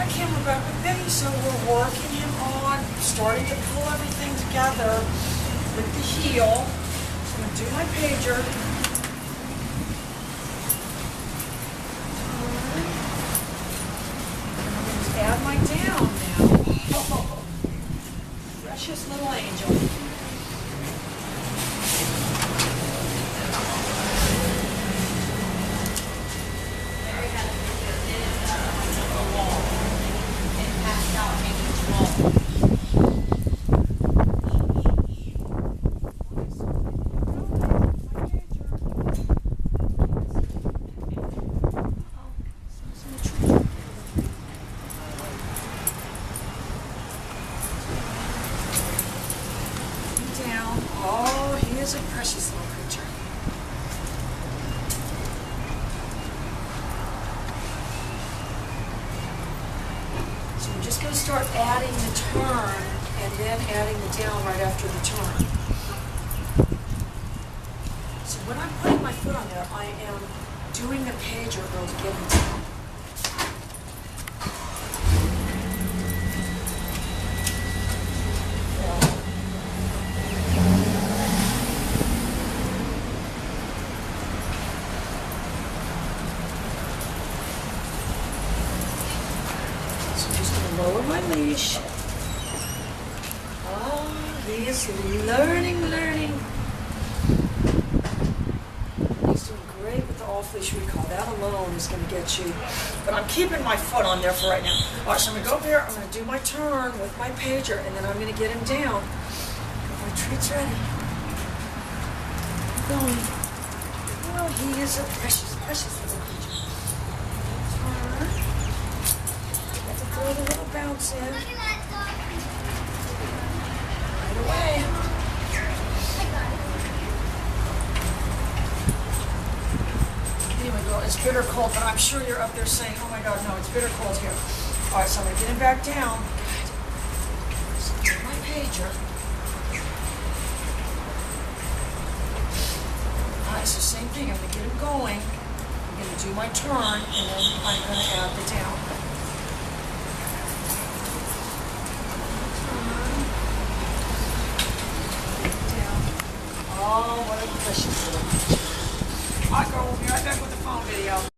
my camera back with Biggy, so we're working him on starting to pull everything together with the heel. So I'm going to do my pager. And I'm going to add my down now. Oh, precious little angel. Down. Oh, he is a precious little creature. So we're just going to start adding the turn and then adding the down right after the turn. So when I'm putting my foot on there, I am doing the pager girl to get him down. Lower my leash. Oh, he is learning. He's doing great with the off-leash recall. That alone is going to get you. But I'm keeping my foot on there for right now. All right, so I'm going to go up here. I'm going to do my turn with my pager, and then I'm going to get him down. My treat's ready. I'm going. Oh, he is a precious little creature. Turn. Throw the little bounce in. Right away. Anyway, girl, it's bitter cold, but I'm sure you're up there saying, oh my God, no, it's bitter cold here. All right, so I'm going to get him back down. Good. So get my pager. All right, so same thing. I'm going to get him going. I'm going to do my turn, and then I'm going to add the down. Oh, what a precious little creature. All right, girl, we'll be right back with the phone video.